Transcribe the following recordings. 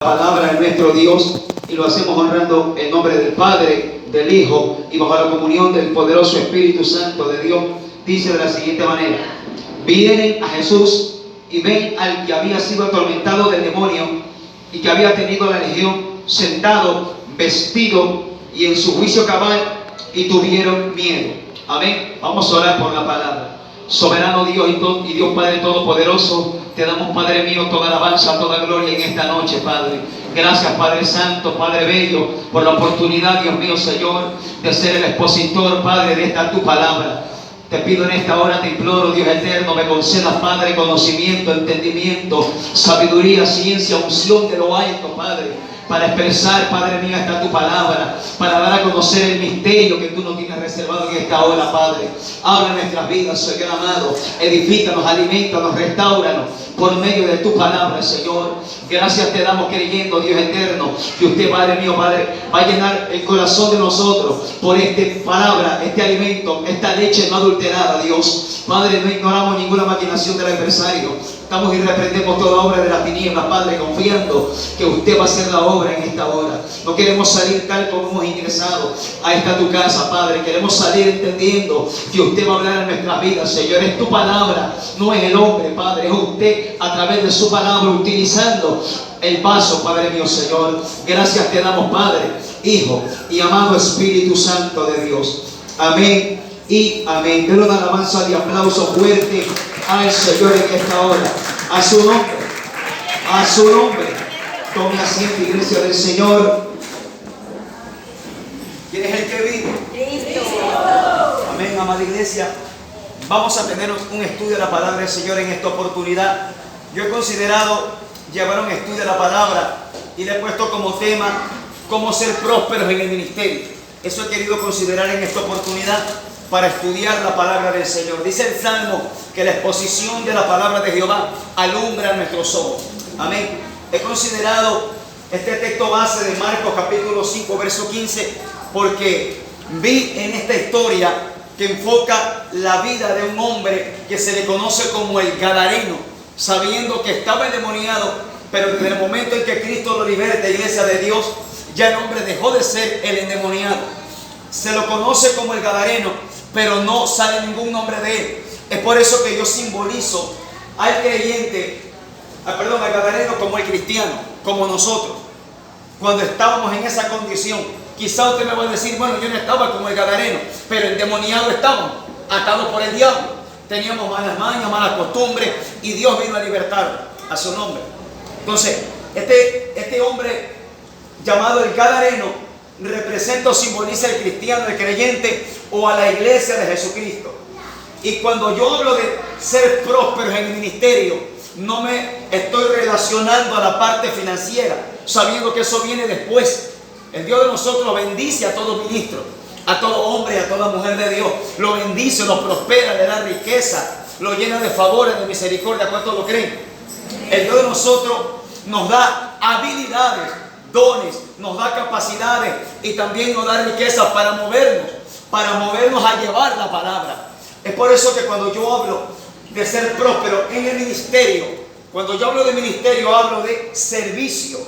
Palabra de nuestro Dios, y lo hacemos honrando el nombre del Padre, del Hijo y bajo la comunión del poderoso Espíritu Santo de Dios. Dice de la siguiente manera: vienen a Jesús y ven al que había sido atormentado del demonio y que había tenido la legión sentado, vestido y en su juicio cabal, y tuvieron miedo. Amén. Vamos a orar por la palabra. Soberano Dios y Dios Padre Todopoderoso, te damos, Padre mío, toda alabanza, toda gloria en esta noche, Padre. Gracias, Padre Santo, Padre Bello, por la oportunidad, Dios mío, Señor, de ser el expositor, Padre, de esta tu palabra. Te pido en esta hora, te imploro, Dios eterno, me concedas, Padre, conocimiento, entendimiento, sabiduría, ciencia, unción de lo alto, Padre, para expresar, Padre mío, esta tu palabra, para dar a conocer el misterio que tú nos tienes reservado en esta hora, Padre. Abre nuestras vidas, Señor amado, edifícanos, alimentanos, restauranos por medio de tu palabra, Señor. Gracias te damos, creyendo, Dios eterno, que usted, Padre mío, Padre, va a llenar el corazón de nosotros por esta palabra, este alimento, esta leche no adulterada, Dios. Padre, no ignoramos ninguna maquinación del adversario. Estamos y reprendemos toda obra de las tinieblas, Padre, confiando que usted va a hacer la obra en esta hora. No queremos salir tal como hemos ingresado a esta tu casa, Padre. Queremos salir entendiendo que usted va a hablar en nuestras vidas, Señor. Es tu palabra, no es el hombre, Padre. Es usted a través de su palabra, utilizando el vaso, Padre mío, Señor. Gracias te damos, Padre, Hijo y amado Espíritu Santo de Dios. Amén y amén. Denle una alabanza de aplauso fuerte al Señor en esta hora. A su nombre. A su nombre. Tome asiento, iglesia del Señor. ¿Quién es el que vive? Cristo. Amén, amada iglesia. Vamos a tener un estudio de la palabra del Señor en esta oportunidad. Yo he considerado llevar un estudio de la palabra y le he puesto como tema cómo ser prósperos en el ministerio. Eso he querido considerar en esta oportunidad para estudiar la palabra del Señor. Dice el Salmo que la exposición de la palabra de Jehová alumbra nuestros ojos. Amén. He considerado este texto base de Marcos capítulo 5 verso 15 porque vi en esta historia que enfoca la vida de un hombre que se le conoce como el Gadareno, sabiendo que estaba endemoniado, pero desde el momento en que Cristo lo liberta, iglesia de Dios, ya el hombre dejó de ser el endemoniado. Se lo conoce como el Gadareno, pero no sale ningún nombre de él. Es por eso que yo simbolizo al creyente, al Gadareno, como el cristiano, como nosotros. Cuando estábamos en esa condición, quizá usted me va a decir, bueno, yo no estaba como el Gadareno, pero endemoniado estábamos, atados por el diablo. Teníamos malas mañas, malas costumbres, y Dios vino a libertar a su nombre. Entonces, este hombre llamado el Gadareno representa o simboliza al cristiano, el creyente o a la iglesia de Jesucristo. Y cuando yo hablo de ser prósperos en el ministerio, no me estoy relacionando a la parte financiera, sabiendo que eso viene después. El Dios de nosotros bendice a todo ministro, a todo hombre y a toda mujer de Dios. Lo bendice, lo prospera, le da riqueza, lo llena de favores, de misericordia. ¿Cuántos lo creen? El Dios de nosotros nos da habilidades, dones, nos da capacidades y también nos da riqueza para movernos a llevar la palabra. Es por eso que cuando yo hablo de ser próspero en el ministerio, cuando yo hablo de ministerio hablo de servicio.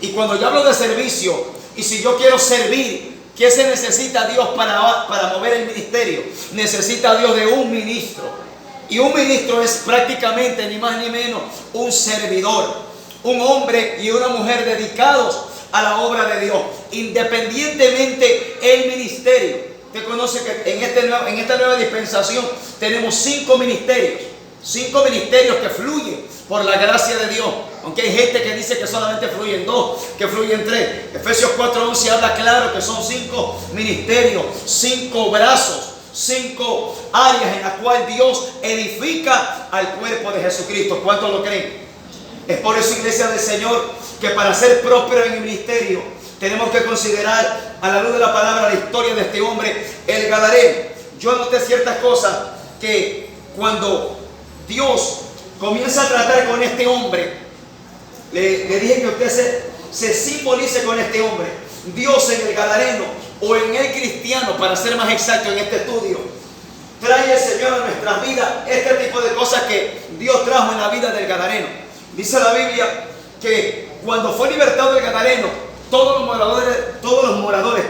Y cuando yo hablo de servicio, y si yo quiero servir, ¿qué se necesita Dios para mover el ministerio? Necesita Dios de un ministro. Y un ministro es prácticamente ni más ni menos un servidor. Un hombre y una mujer dedicados a la obra de Dios, independientemente el ministerio. Usted conoce que en esta nueva dispensación tenemos 5 ministerios. 5 ministerios que fluyen por la gracia de Dios. Aunque hay gente que dice que solamente fluyen 2, que fluyen 3. Efesios 4:11 habla claro que son 5 ministerios, 5 brazos, 5 áreas en las cuales Dios edifica al cuerpo de Jesucristo. ¿Cuántos lo creen? Es por eso, iglesia del Señor, que para ser próspero en el ministerio tenemos que considerar a la luz de la palabra la historia de este hombre, el Gadareno. Yo noté ciertas cosas que cuando Dios comienza a tratar con este hombre, le dije que usted se simbolice con este hombre. Dios en el Gadareno o en el cristiano, para ser más exacto en este estudio, trae el Señor a nuestras vidas este tipo de cosas que Dios trajo en la vida del Gadareno. Dice la Biblia que Cuando fue libertado el gadareno, todos los moradores,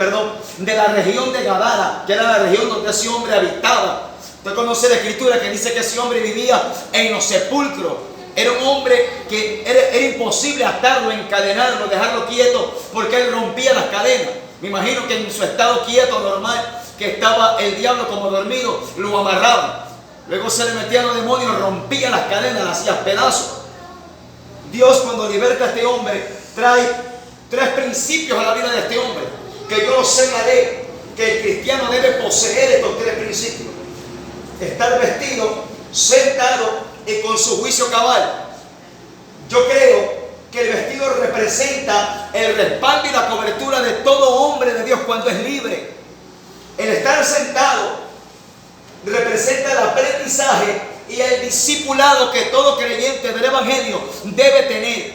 de la región de Gadara, que era la región donde ese hombre habitaba. Usted conoce la escritura que dice que ese hombre vivía en los sepulcros. Era un hombre que era imposible atarlo, encadenarlo, dejarlo quieto, porque él rompía las cadenas. Me imagino que en su estado quieto, normal, que estaba el diablo como dormido, lo amarraba. Luego se le metían los demonios, rompía las cadenas, las hacía pedazos. Dios, cuando liberta a este hombre, trae 3 principios a la vida de este hombre, que yo los señalé, que el cristiano debe poseer estos 3 principios: estar vestido, sentado y con su juicio cabal. Yo creo que el vestido representa el respaldo y la cobertura de todo hombre de Dios cuando es libre. El estar sentado representa el aprendizaje y el discipulado que todo creyente del Evangelio debe tener.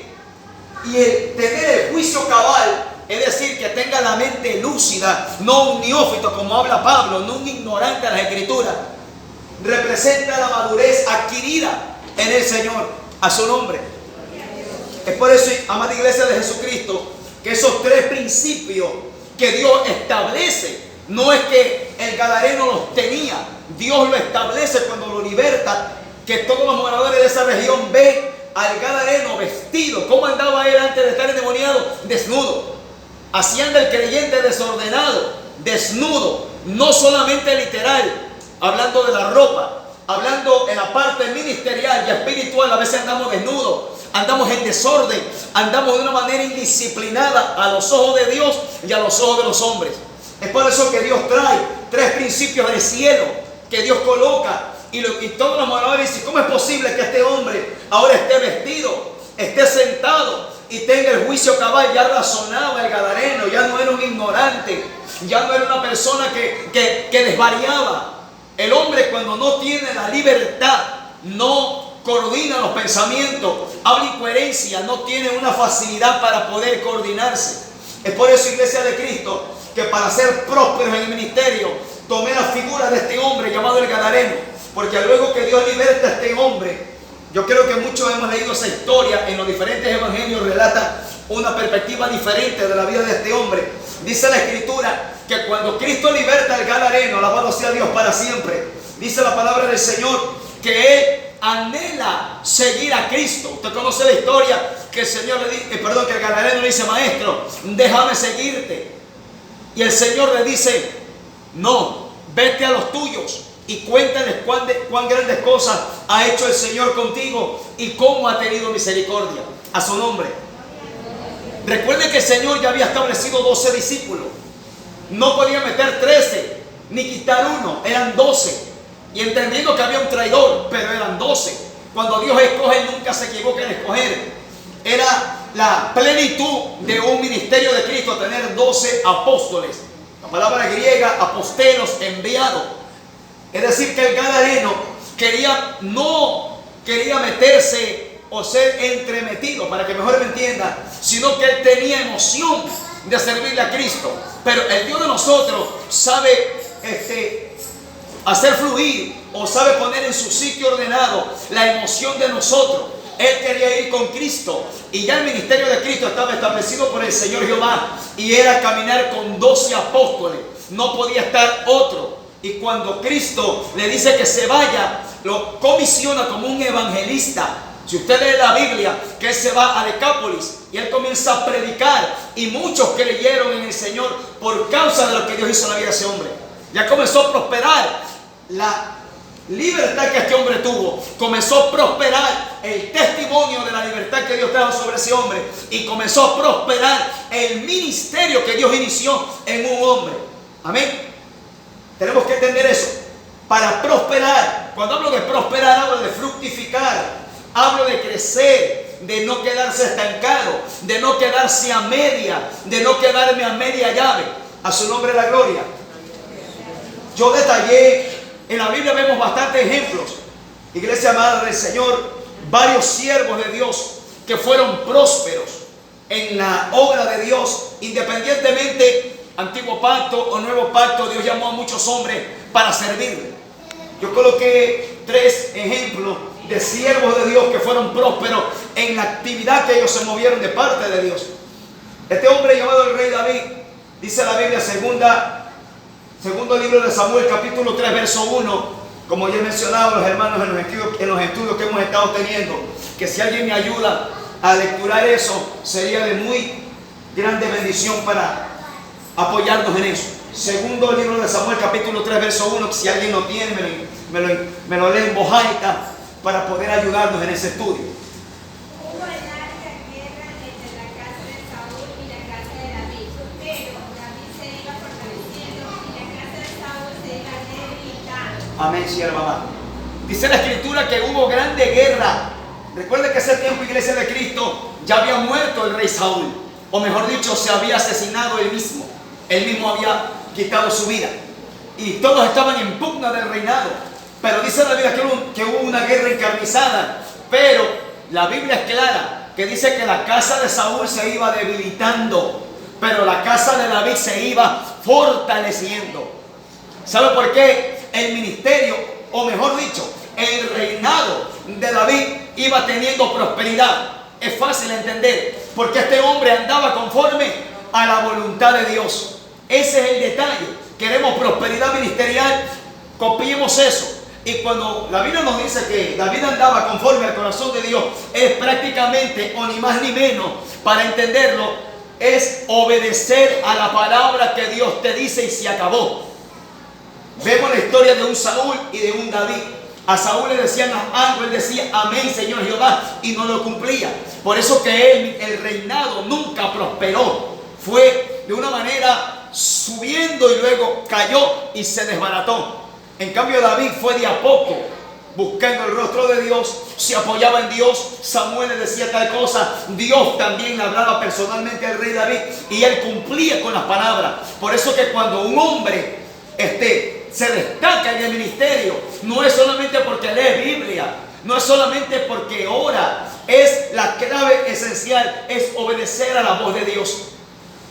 Y el tener el juicio cabal, es decir, que tenga la mente lúcida, no un neófito como habla Pablo, no un ignorante de las Escrituras, representa la madurez adquirida en el Señor, a su nombre. Es por eso, amada iglesia de Jesucristo, que esos 3 principios que Dios establece, no es que el gadareno los tenía, Dios lo establece cuando lo liberta, que todos los moradores de esa región ven al gadareno vestido. ¿Cómo andaba él antes de estar endemoniado? Desnudo. Así anda el creyente desordenado, desnudo, no solamente literal, hablando de la ropa, hablando en la parte ministerial y espiritual. A veces andamos desnudos, andamos en desorden, andamos de una manera indisciplinada a los ojos de Dios y a los ojos de los hombres. Es por eso que Dios trae 3 principios del cielo que Dios coloca, y todos los moradores dicen: ¿cómo es posible que este hombre ahora esté vestido, esté sentado y tenga el juicio cabal? Ya razonaba el gadareno, ya no era un ignorante, ya no era una persona que desvariaba. El hombre, cuando no tiene la libertad, no coordina los pensamientos, habla incoherencia, no tiene una facilidad para poder coordinarse. Es por eso, iglesia de Cristo, que para ser prósperos en el ministerio, tomé la figura de este hombre llamado el gadareno, porque luego que Dios liberta a este hombre, yo creo que muchos hemos leído esa historia en los diferentes evangelios, relata una perspectiva diferente de la vida de este hombre. Dice la escritura que cuando Cristo liberta al gadareno, alabado sea Dios para siempre, dice la palabra del Señor que él anhela seguir a Cristo. Usted conoce la historia que el Señor le dice, que el gadareno le dice: maestro, déjame seguirte. Y el Señor le dice: no, vete a los tuyos y cuéntales cuán grandes cosas ha hecho el Señor contigo y cómo ha tenido misericordia, a su nombre. Recuerde que el Señor ya había establecido 12 discípulos. No podía meter 13 ni quitar uno, eran 12. Y entendiendo que había un traidor, pero eran 12. Cuando Dios escoge, nunca se equivoca en escoger. Era la plenitud de un ministerio de Cristo, tener 12 apóstoles. La palabra griega, apostelos, enviado. Es decir, que el gadareno no quería meterse o ser entremetido, para que mejor me entienda, sino que él tenía emoción de servirle a Cristo. Pero el Dios de nosotros sabe hacer fluir, o sabe poner en su sitio ordenado la emoción de nosotros. Él quería ir con Cristo, y ya el ministerio de Cristo estaba establecido por el Señor Jehová, y era caminar con 12 apóstoles. No podía estar otro. Y cuando Cristo le dice que se vaya, lo comisiona como un evangelista. Si usted lee la Biblia, que él se va a Decápolis y él comienza a predicar, y muchos creyeron en el Señor por causa de lo que Dios hizo en la vida de ese hombre. Ya comenzó a prosperar la libertad que este hombre tuvo, comenzó a prosperar el testimonio de la libertad que Dios trajo sobre ese hombre, y comenzó a prosperar el ministerio que Dios inició en un hombre. Amén. Tenemos que entender eso. Para prosperar, cuando hablo de prosperar, hablo de fructificar, hablo de crecer, de no quedarse estancado, de no quedarse a media, de no quedarme a media llave. A su nombre la gloria. Yo detallé, en la Biblia vemos bastantes ejemplos, iglesia amada del Señor, varios siervos de Dios que fueron prósperos en la obra de Dios, independientemente Antiguo Pacto o Nuevo Pacto. Dios llamó a muchos hombres para servirle. Yo coloqué 3 ejemplos de siervos de Dios que fueron prósperos en la actividad que ellos se movieron de parte de Dios. Este hombre llamado el rey David, dice la Biblia, segundo libro de Samuel, capítulo 3, verso 1, como ya he mencionado los hermanos en los estudios que hemos estado teniendo, que si alguien me ayuda a lecturar eso, sería de muy grande bendición para apoyarnos en eso. Segundo libro de Samuel, capítulo 3, verso 1, que si alguien lo tiene, me lo lee en voz alta para poder ayudarnos en ese estudio. Hubo larga guerra entre la casa de Saúl y la casa de David, pero David se iba fortaleciendo y la casa de Saúl se iba debilitando. Amén, sierva amada. Dice la escritura que hubo grande guerra. Recuerde que ese tiempo, iglesia de Cristo, ya había muerto el rey Saúl, o mejor dicho, se había asesinado él mismo. Él mismo había quitado su vida y todos estaban en pugna del reinado. Pero dice la Biblia que hubo una guerra encarnizada, pero la Biblia es clara, que dice que la casa de Saúl se iba debilitando, pero la casa de David se iba fortaleciendo. ¿Sabe por qué? El ministerio, o mejor dicho, el reinado de David iba teniendo prosperidad. Es fácil entender, porque este hombre andaba conforme a la voluntad de Dios. Ese es el detalle. Queremos prosperidad ministerial, copiemos eso. Y cuando la Biblia nos dice que David andaba conforme al corazón de Dios, es prácticamente, o ni más ni menos, para entenderlo, es obedecer a la palabra que Dios te dice y se acabó. Vemos la historia de un Saúl y de un David. A Saúl le decían algo, él decía amén, Señor Jehová, y no lo cumplía. Por eso que el reinado nunca prosperó. Fue de una manera subiendo y luego cayó y se desbarató. En cambio David fue de a poco, buscando el rostro de Dios, se apoyaba en Dios. Samuel le decía tal cosa, Dios también le hablaba personalmente al rey David y él cumplía con las palabras. Por eso que cuando un hombre se destaca en el ministerio, no es solamente porque lee Biblia, no es solamente porque ora, es la clave esencial, es obedecer a la voz de Dios.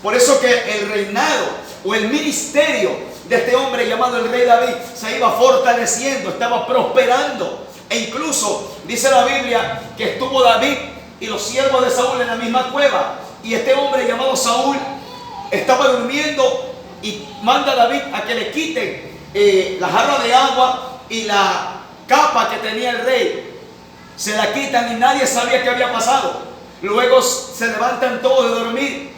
Por eso que el reinado o el ministerio de este hombre llamado el rey David se iba fortaleciendo, estaba prosperando. E incluso dice la Biblia que estuvo David y los siervos de Saúl en la misma cueva. Y este hombre llamado Saúl estaba durmiendo y manda a David a que le quiten la jarra de agua y la capa que tenía el rey. Se la quitan y nadie sabía qué había pasado. Luego se levantan todos de dormir.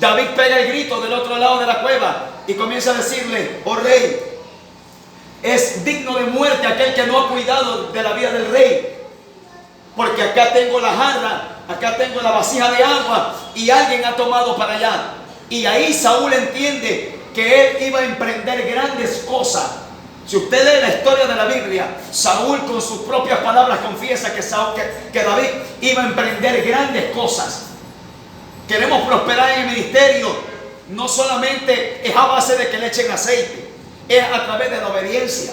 David pega el grito del otro lado de la cueva y comienza a decirle: oh rey, es digno de muerte aquel que no ha cuidado de la vida del rey, porque acá tengo la jarra, acá tengo la vasija de agua y alguien ha tomado para allá. Y ahí Saúl entiende que él iba a emprender grandes cosas. Si usted lee la historia de la Biblia, Saúl con sus propias palabras confiesa que David iba a emprender grandes cosas. Queremos prosperar en el ministerio, no solamente es a base de que le echen aceite, es a través de la obediencia.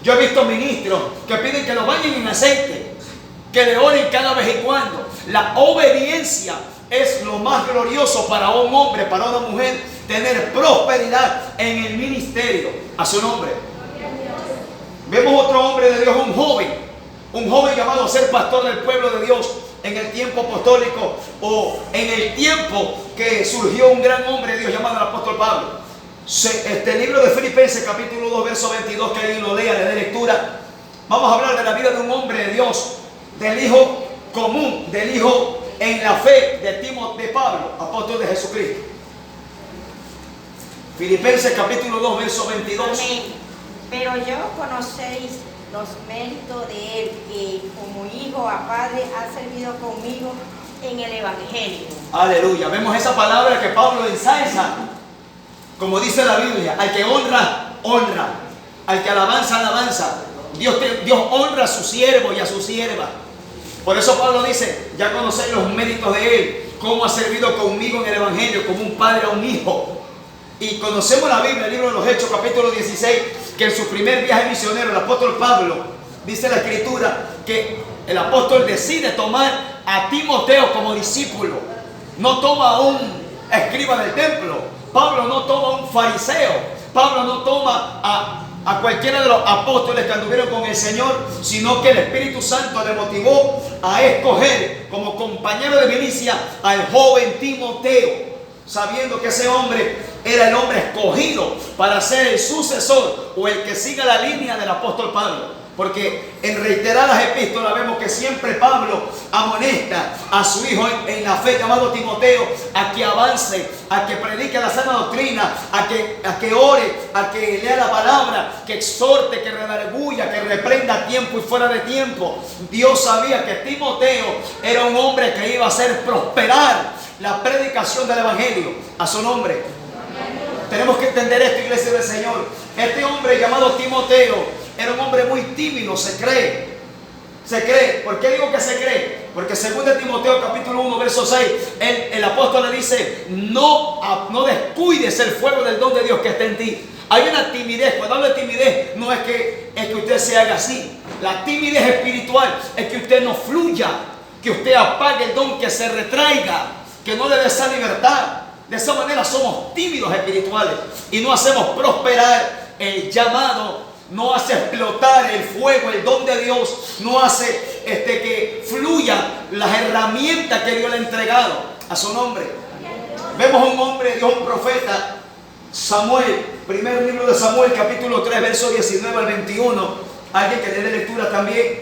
Yo he visto ministros que piden que lo bañen en aceite, que le oren cada vez y cuando. La obediencia es lo más glorioso para un hombre, para una mujer, tener prosperidad en el ministerio. A su nombre. Vemos otro hombre de Dios, un joven llamado a ser pastor del pueblo de Dios en el tiempo apostólico, o en el tiempo que surgió un gran hombre de Dios llamado el apóstol Pablo. Este libro de Filipenses capítulo 2 verso 22, que alguien lo lea, le dé lectura. Vamos a hablar de la vida de un hombre de Dios, del hijo común, del hijo en la fe de Pablo, apóstol de Jesucristo. Filipenses capítulo 2 verso 22. Amén. Pero yo conocéis los méritos de él, que como hijo a padre ha servido conmigo en el evangelio. Aleluya. Vemos esa palabra que Pablo ensalza, como dice la Biblia: al que honra, honra; al que alabanza, alabanza. Dios honra a su siervo y a su sierva. Por eso Pablo dice: ya conocéis los méritos de él, cómo ha servido conmigo en el evangelio, como un padre a un hijo. Y conocemos la Biblia, el libro de los Hechos, capítulo 16, que en su primer viaje misionero, el apóstol Pablo, dice la escritura, que el apóstol decide tomar a Timoteo como discípulo. No toma a un escriba del templo, Pablo no toma a un fariseo, Pablo no toma a a cualquiera de los apóstoles que anduvieron con el Señor, sino que el Espíritu Santo le motivó a escoger como compañero de milicia al joven Timoteo, sabiendo que ese hombre era el hombre escogido para ser el sucesor o el que siga la línea del apóstol Pablo. Porque en reiteradas epístolas vemos que siempre Pablo amonesta a su hijo en la fe llamado Timoteo a que avance, a que predique la sana doctrina, a que ore, a que lea la palabra, que exhorte, que redarguya, que reprenda a tiempo y fuera de tiempo. Dios sabía que Timoteo era un hombre que iba a hacer prosperar la predicación del evangelio a su nombre. Tenemos que entender esto, iglesia del Señor. Este hombre llamado Timoteo era un hombre muy tímido, se cree. ¿Por qué digo que se cree? Porque según de Timoteo capítulo 1 verso 6, el apóstol le dice, no descuides el fuego del don de Dios que está en ti. Hay una timidez. Cuando hablo de timidez, no es que usted se haga así. La timidez espiritual es que usted no fluya, que usted apague el don, que se retraiga, que no le dé esa libertad. De esa manera somos tímidos espirituales y no hacemos prosperar el llamado, no hace explotar el fuego, el don de Dios, no hace que fluyan las herramientas que Dios le ha entregado a su nombre. Vemos a un hombre de Dios, un profeta, Samuel, primer libro de Samuel, capítulo 3, verso 19 al 21. Alguien que le dé lectura también.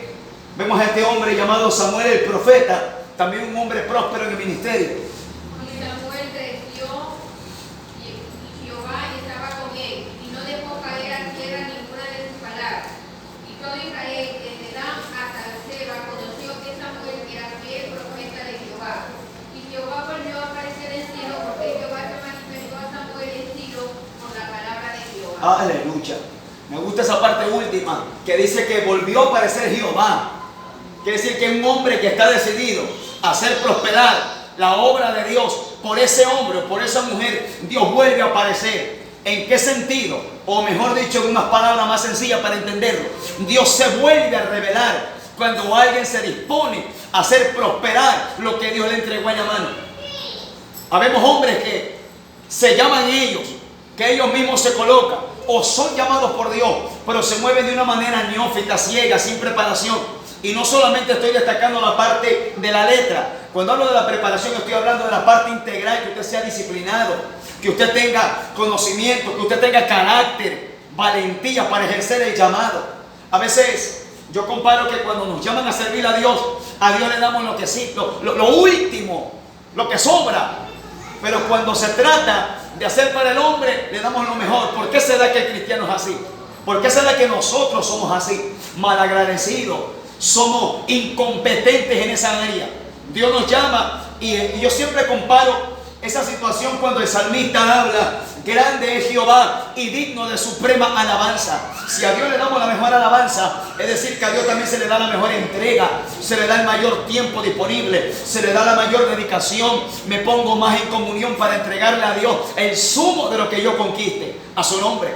Vemos a este hombre llamado Samuel el profeta, también un hombre próspero en el ministerio. Aleluya. Me gusta esa parte última que dice que volvió a aparecer Jehová. Quiere decir que un hombre que está decidido a hacer prosperar la obra de Dios, por ese hombre o por esa mujer, Dios vuelve a aparecer. ¿En qué sentido? O mejor dicho, en unas palabras más sencillas para entenderlo. Dios se vuelve a revelar cuando alguien se dispone a hacer prosperar lo que Dios le entregó en la mano. Habemos hombres que se llaman ellos, que ellos mismos se colocan o son llamados por Dios, pero se mueven de una manera neófita, ciega, sin preparación. Y no solamente estoy destacando la parte de la letra. Cuando hablo de la preparación estoy hablando de la parte integral, que usted sea disciplinado, que usted tenga conocimiento, que usted tenga carácter, valentía para ejercer el llamado. A veces yo comparo que cuando nos llaman a servir a Dios le damos lo que sí, lo último, lo que sobra. Pero cuando se trata de hacer para el hombre, le damos lo mejor. ¿Por qué se da que el cristiano es así? ¿Por qué se da que nosotros somos así? Malagradecidos, somos incompetentes en esa área. Dios nos llama y yo siempre comparo esa situación cuando el salmista habla, grande es Jehová y digno de suprema alabanza. Si a Dios le damos la mejor alabanza, es decir que a Dios también se le da la mejor entrega, se le da el mayor tiempo disponible, se le da la mayor dedicación. Me pongo más en comunión para entregarle a Dios el sumo de lo que yo conquiste a su nombre.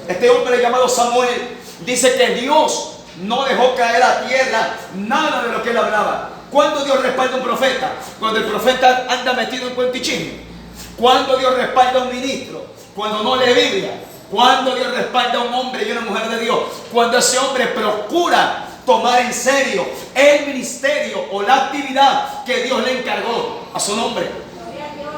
Este hombre llamado Samuel dice que Dios no dejó caer a tierra nada de lo que él hablaba. ¿Cuándo Dios respalda a un profeta? Cuando el profeta anda metido en cuentichismo. ¿Cuándo Dios respalda a un ministro? Cuando no lee Biblia. ¿Cuándo Dios respalda a un hombre y una mujer de Dios? Cuando ese hombre procura tomar en serio el ministerio o la actividad que Dios le encargó a su nombre.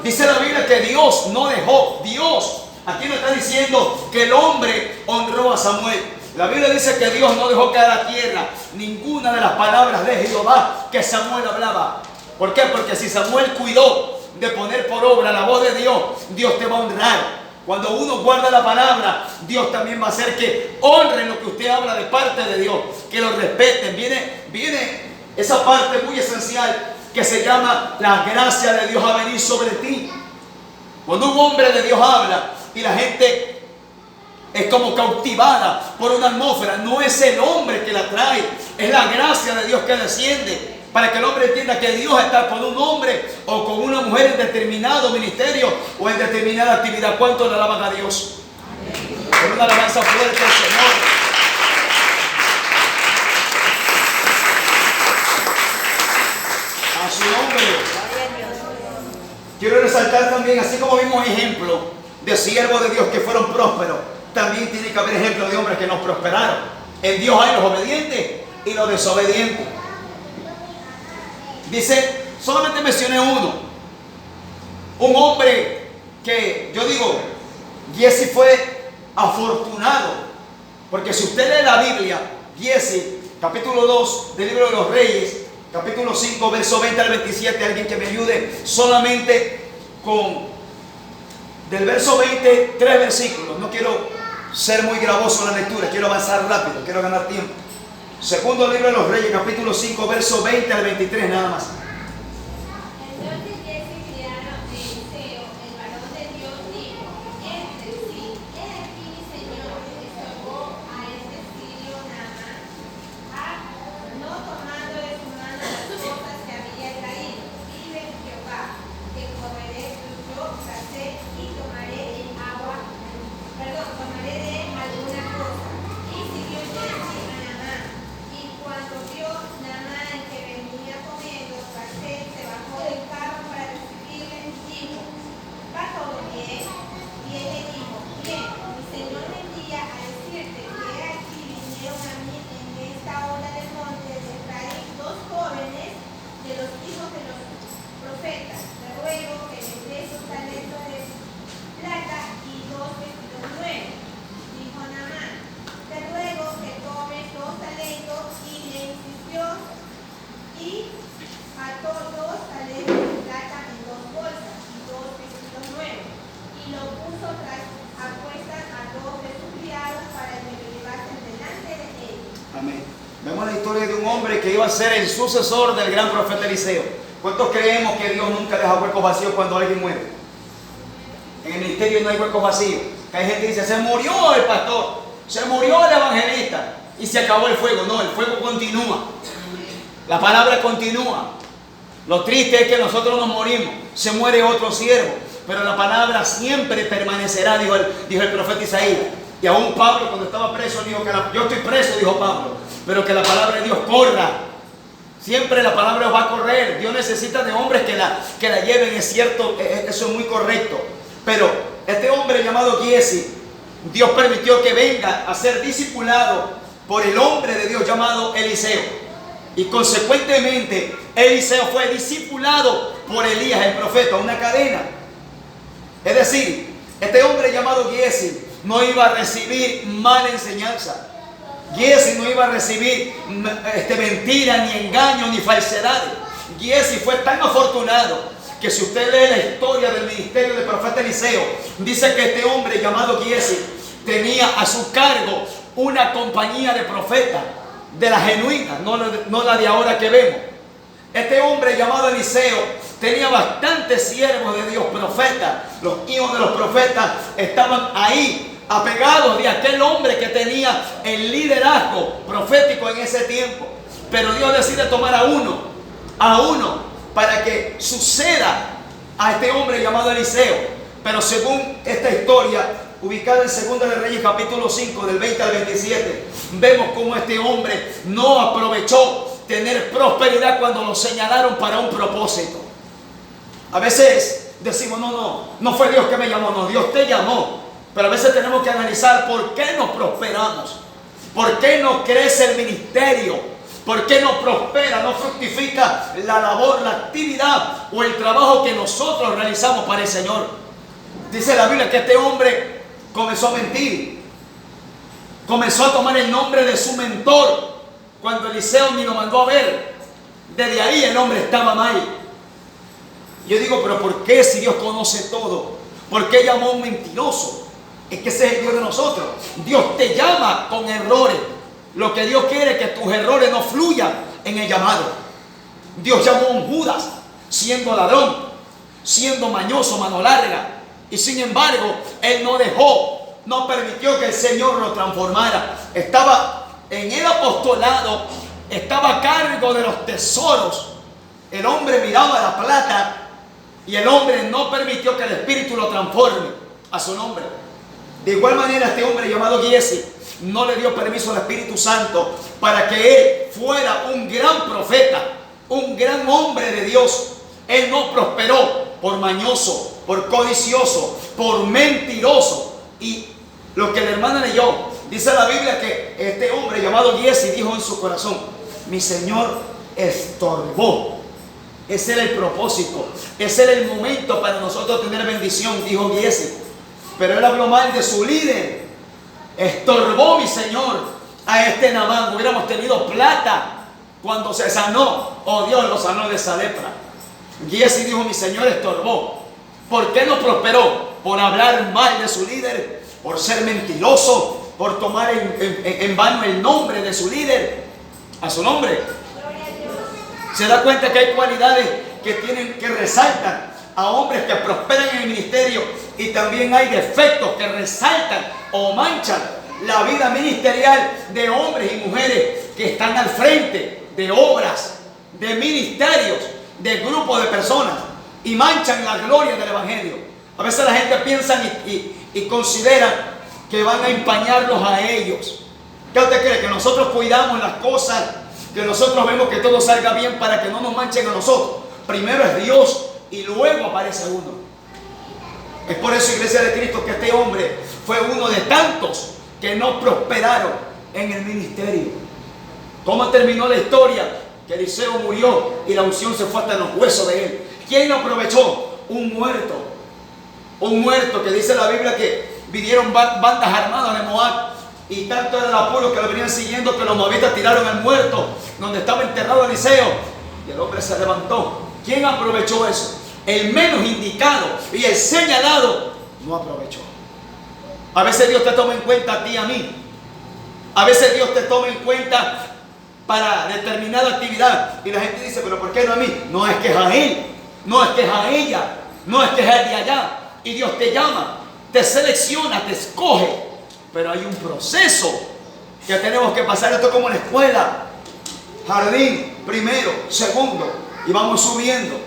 Dice la Biblia que Dios no dejó. Dios, aquí nos está diciendo que el hombre honró a Samuel. La Biblia dice que Dios no dejó caer a tierra ninguna de las palabras de Jehová que Samuel hablaba. ¿Por qué? Porque si Samuel cuidó de poner por obra la voz de Dios, Dios te va a honrar. Cuando uno guarda la palabra, Dios también va a hacer que honren lo que usted habla de parte de Dios, que lo respeten. Viene esa parte muy esencial que se llama la gracia de Dios a venir sobre ti. Cuando un hombre de Dios habla y la gente es como cautivada por una atmósfera, no es el hombre que la trae, es la gracia de Dios que desciende, para que el hombre entienda que Dios está con un hombre o con una mujer en determinado ministerio o en determinada actividad. ¿Cuánto le alaban a Dios? Con una alabanza fuerte al Señor. A su nombre. Quiero resaltar también, así como vimos ejemplos de siervos de Dios que fueron prósperos, también tiene que haber ejemplos de hombres que nos prosperaron. En Dios hay los obedientes y los desobedientes. Dice, solamente mencioné uno. Un hombre que, yo digo, Giezi fue afortunado. Porque si usted lee la Biblia, Giezi, capítulo 2 del libro de los Reyes, capítulo 5, verso 20 al 27, alguien que me ayude solamente con del verso 20, 3 versículos. No quiero ser muy gravoso en la lectura, quiero avanzar rápido, quiero ganar tiempo. Segundo libro de los Reyes, capítulo 5, verso 20 al 23, nada más. Entonces Giezi, criado de Eliseo, el varón de Dios, dijo: Entre sí, he aquí mi señor estorbó a este sirio Naamán, no tomando de su mano las cosas que había traído. Vive Jehová, que correré yo tras él y tomaré el agua, tomaré de él alguna cosa. Y siguió Giezi a Naamán, y cuando vio Naamán que venía comiendo tras él, se bajó del carro para recibirle y dijo: ¿Va todo bien? Y él le dijo: Bien, mi señor me envía a decirte que he aquí vinieron a mí en esta hora del monte de Efraín 2 jóvenes de los hijos de los profetas. Te ruego que les des un talento de plata y 2 vestidos nuevos. Dijo Naamán: Te ruego que tomes 2 talentos. Y le insistió y ató 2 talentos de plata en 2 bolsas y 2 vestidos nuevos. Y lo puso tras apuestas a 2 de sus criados para que lo llevasen delante de él. Amén. Vemos la historia de un hombre que iba a ser el sucesor del gran profeta Eliseo. ¿Cuántos creemos que Dios nunca deja huecos vacíos cuando alguien muere? En el ministerio no hay huecos vacíos. Que hay gente que dice: se murió el pastor, se murió el evangelista y se acabó el fuego. No, el fuego continúa. La palabra continúa. Lo triste es que nosotros nos morimos, se muere otro siervo, pero la palabra siempre permanecerá, dijo el profeta Isaías. Y aún Pablo, cuando estaba preso, dijo que yo estoy preso, dijo Pablo, pero que la palabra de Dios corra. Siempre la palabra va a correr. Dios necesita de hombres que la lleven, es cierto, eso es muy correcto. Pero este hombre llamado Giezi, Dios permitió que venga a ser discipulado por el hombre de Dios llamado Eliseo. Y consecuentemente Eliseo fue discipulado por Elías el profeta, una cadena. Es decir, este hombre llamado Giezi no iba a recibir mala enseñanza. Giezi no iba a recibir mentira, ni engaño, ni falsedades. Giezi fue tan afortunado que si usted lee la historia del ministerio del profeta Eliseo, dice que este hombre llamado Giezi tenía a su cargo una compañía de profetas, de la genuina, no la de ahora que vemos. Este hombre llamado Eliseo tenía bastantes siervos de Dios, profetas. Los hijos de los profetas estaban ahí, apegados de aquel hombre que tenía el liderazgo profético en ese tiempo. Pero Dios decide tomar a uno, para que suceda a este hombre llamado Eliseo. Pero según esta historia, ubicada en 2 de Reyes capítulo 5 del 20 al 27, vemos cómo este hombre no aprovechó tener prosperidad cuando lo señalaron para un propósito. A veces decimos: no fue Dios que me llamó. No, Dios te llamó. Pero a veces tenemos que analizar por qué no prosperamos, por qué no crece el ministerio, por qué no prospera, no fructifica la labor, la actividad o el trabajo que nosotros realizamos para el Señor. Dice la Biblia que este hombre comenzó a mentir, comenzó a tomar el nombre de su mentor cuando Eliseo ni lo mandó a ver. Desde ahí el hombre estaba mal. Yo digo: pero ¿por qué, si Dios conoce todo? ¿Por qué llamó a un mentiroso? Es que ese es el Dios de nosotros. Dios te llama con errores. Lo que Dios quiere es que tus errores no fluyan en el llamado. Dios llamó a un Judas siendo ladrón, siendo mañoso, mano larga. Y sin embargo, él no permitió que el Señor lo transformara. Estaba en el apostolado, estaba a cargo de los tesoros. El hombre miraba la plata y el hombre no permitió que el Espíritu lo transforme a su nombre. De igual manera, este hombre llamado Giezi no le dio permiso al Espíritu Santo para que él fuera un gran profeta, un gran hombre de Dios. Él no prosperó por mañoso, por codicioso, por mentiroso. Y Lo que la hermana leyó, dice la Biblia que este hombre llamado Giesi dijo en su corazón: mi Señor estorbó. Ese era el propósito, ese era el momento para nosotros tener bendición, dijo Giesi. Pero él habló mal de su líder. Estorbó mi Señor a este Naamán. Hubiéramos tenido plata cuando se sanó. Oh, Dios lo sanó de esa lepra. Giesi dijo: mi Señor estorbó. ¿Por qué no prosperó? Por hablar mal de su líder, por ser mentiroso, por tomar en vano el nombre de su líder, a su nombre. Se da cuenta que hay cualidades que resaltan a hombres que prosperan en el ministerio, y también hay defectos que resaltan o manchan la vida ministerial de hombres y mujeres que están al frente de obras, de ministerios, de grupos de personas, y manchan la gloria del evangelio. A veces la gente piensa y considera que van a empañarlos a ellos. ¿Qué usted cree? Que nosotros cuidamos las cosas, que nosotros vemos que todo salga bien para que no nos manchen a nosotros. Primero es Dios y luego aparece uno. Es por eso, Iglesia de Cristo, que este hombre fue uno de tantos que no prosperaron en el ministerio. ¿Cómo terminó la historia? Que Eliseo murió y la unción se fue hasta los huesos de él. ¿Quién lo aprovechó? Un muerto. Un muerto, que dice la Biblia que vinieron bandas armadas de Moab, y tanto era el apuro que lo venían siguiendo que los moabitas tiraron al muerto donde estaba enterrado Eliseo, y el hombre se levantó. ¿Quién aprovechó eso? El menos indicado y el señalado no aprovechó. A veces Dios te toma en cuenta a ti y a mí. A veces Dios te toma en cuenta para determinada actividad, y la gente dice: pero ¿por qué no a mí? No es que es a él, no es que es a ella, no es que es el de allá. Y Dios te llama, te selecciona, te escoge, pero hay un proceso que tenemos que pasar. Esto es como la escuela: jardín, primero, segundo, y vamos subiendo.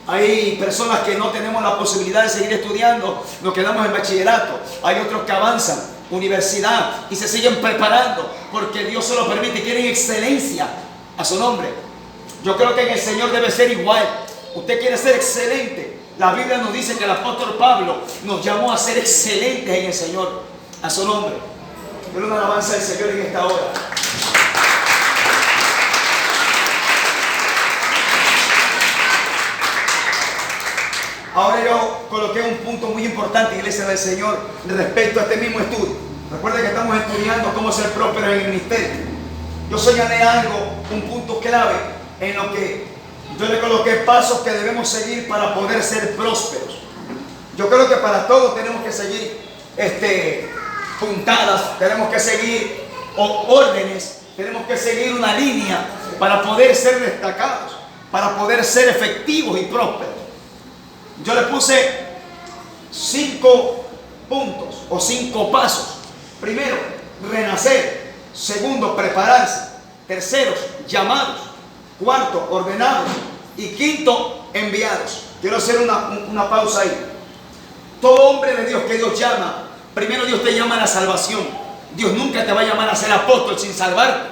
Hay personas que no tenemos la posibilidad de seguir estudiando, nos quedamos en bachillerato. Hay otros que avanzan, universidad, y se siguen preparando porque Dios se lo permite, quieren excelencia a su nombre. Yo creo que en el Señor debe ser igual. Usted quiere ser excelente. La Biblia nos dice que el apóstol Pablo nos llamó a ser excelentes en el Señor, a su nombre. Denle una alabanza al Señor en esta hora. Ahora yo coloqué un punto muy importante, Iglesia del Señor, respecto a este mismo estudio. Recuerden que estamos estudiando cómo ser próspero en el ministerio. Yo señalé algo, un punto clave, en lo que yo le coloqué pasos que debemos seguir para poder ser prósperos. Yo creo que para todos tenemos que seguir puntadas, tenemos que seguir órdenes, tenemos que seguir una línea para poder ser destacados, para poder ser efectivos y prósperos. Yo le puse 5 puntos o 5 pasos. Primero, renacer. Segundo, prepararse. Tercero, llamados. Cuarto, ordenados. Y quinto, enviados. Quiero hacer una pausa ahí. Todo hombre de Dios que Dios llama, primero Dios te llama a la salvación. Dios nunca te va a llamar a ser apóstol sin salvarte.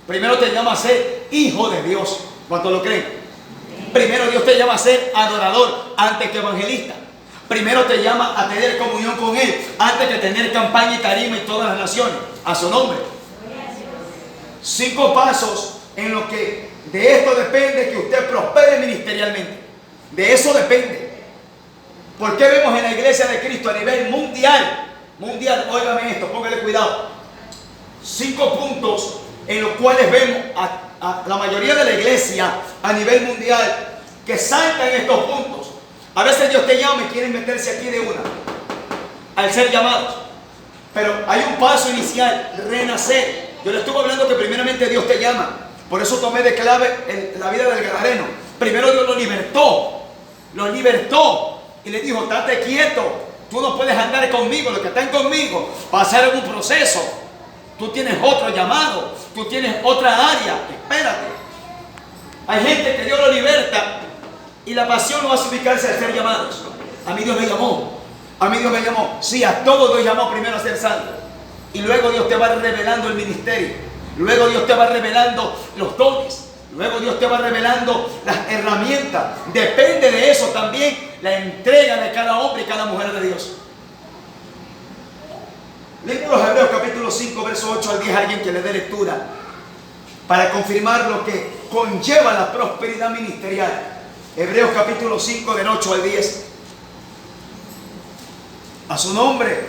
Primero te llama a ser hijo de Dios. ¿Cuántos lo creen? Primero Dios te llama a ser adorador antes que evangelista. Primero te llama a tener comunión con Él antes que tener campaña y tarima en todas las naciones. A su nombre. 5 pasos en lo que de esto depende que usted prospere ministerialmente. De eso depende. ¿Por qué vemos en la Iglesia de Cristo a nivel mundial? Mundial, óigame esto, póngale cuidado. 5 puntos en los cuales vemos a la mayoría de la iglesia a nivel mundial que saltan estos puntos. A veces Dios te llama y quieren meterse aquí de una al ser llamados, pero hay un paso inicial: renacer. Yo le estuve hablando que primeramente Dios te llama. Por eso tomé de clave la vida del gadareno. Primero Dios lo libertó y le dijo: estate quieto, tú no puedes andar conmigo, los que están conmigo pasaron un proceso. Tú tienes otro llamado, tú tienes otra área, espérate. Hay gente que Dios lo liberta y la pasión lo hace ubicarse a ser llamados. A mí Dios me llamó, a mí Dios me llamó. Sí, a todos Dios llamó primero a ser salvo. Y luego Dios te va revelando el ministerio. Luego Dios te va revelando los dones. Luego Dios te va revelando las herramientas. Depende de eso también la entrega de cada hombre y cada mujer de Dios. Libro de los Hebreos capítulo 5, verso 8 al 10, alguien que le dé lectura para confirmar lo que conlleva la prosperidad ministerial. Hebreos capítulo 5, del 8 al 10. A su nombre.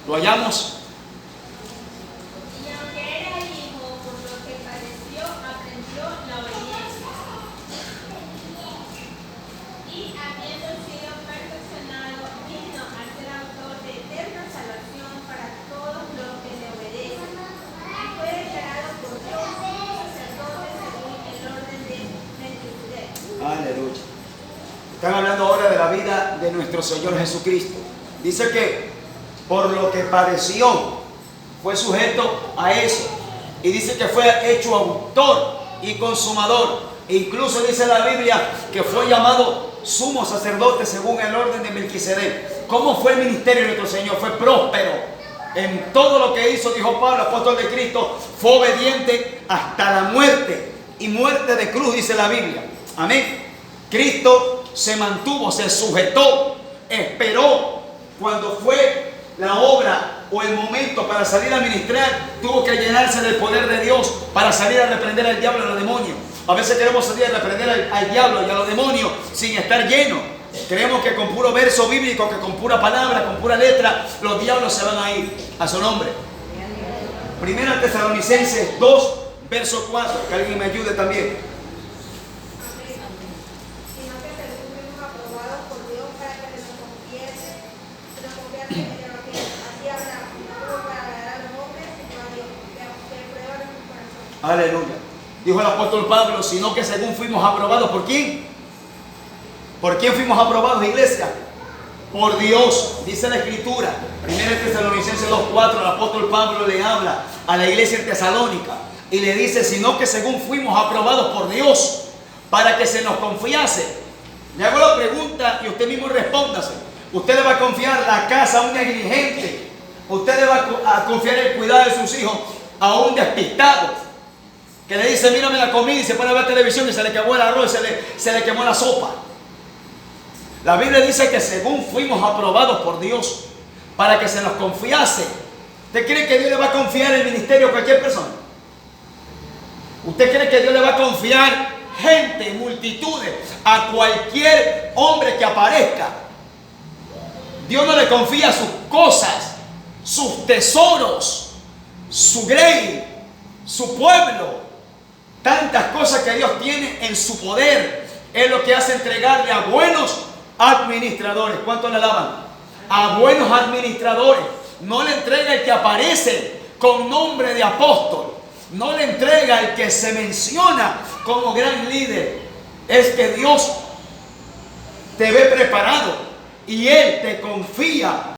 ¿Lo hallamos? Y aunque era hijo, por lo que padeció, aprendió la obediencia. Y habiendo sido perfeccionado, vino a ser autor de eterna salvación para todos los que le obedecen. Y fue declarado por Dios sacerdote según el orden de Melquisedec. Aleluya. Están hablando ahora de la vida de nuestro Señor Jesucristo. Dice que por lo que padeció, fue sujeto a eso. Y dice que fue hecho autor y consumador. E incluso dice la Biblia que fue llamado sumo sacerdote según el orden de Melquisedec. ¿Cómo fue el ministerio de nuestro Señor? Fue próspero en todo lo que hizo, dijo Pablo, apóstol de Cristo. Fue obediente hasta la muerte, y muerte de cruz, dice la Biblia. Amén. Cristo se mantuvo, se sujetó, esperó. Cuando fue la obra o el momento para salir a ministrar, tuvo que llenarse del poder de Dios para salir a reprender al diablo y a los demonios. A veces queremos salir a reprender al diablo y a los demonios sin estar llenos. Creemos que con puro verso bíblico, que con pura palabra, con pura letra, los diablos se van a ir. A su nombre. Primera Tesalonicenses 2, verso 4. Que alguien me ayude también. Sino que según fuimos aprobados por Dios para que se nos confiese en el Evangelio. Así habrá, no para agradar a los hombres, sino a Dios, que prueba nuestros corazones. Aleluya. Dijo el apóstol Pablo, sino que según fuimos aprobados, ¿por quién? ¿Por quién fuimos aprobados, iglesia? Por Dios, dice la Escritura. Primera Tesalonicenses 2:4, el apóstol Pablo le habla a la iglesia en Tesalónica y le dice, sino que según fuimos aprobados por Dios, para que se nos confiase. Le hago la pregunta y usted mismo respóndase. ¿Usted le va a confiar la casa a un negligente? ¿Usted le va a confiar el cuidado de sus hijos a un despistado? Que le dice, mírame la comida, y se pone a ver televisión y se le quemó el arroz, se le quemó la sopa. La Biblia dice que según fuimos aprobados por Dios para que se nos confiase. ¿Usted cree que Dios le va a confiar el ministerio a cualquier persona? ¿Usted cree que Dios le va a confiar gente, multitudes, a cualquier hombre que aparezca? Dios no le confía sus cosas, sus tesoros, su grey, su pueblo. Tantas cosas que Dios tiene en su poder. Es lo que hace entregarle a buenos administradores. ¿Cuántos le alaban? A buenos administradores. No le entrega el que aparece con nombre de apóstol. No le entrega el que se menciona como gran líder. Es que Dios te ve preparado y Él te confía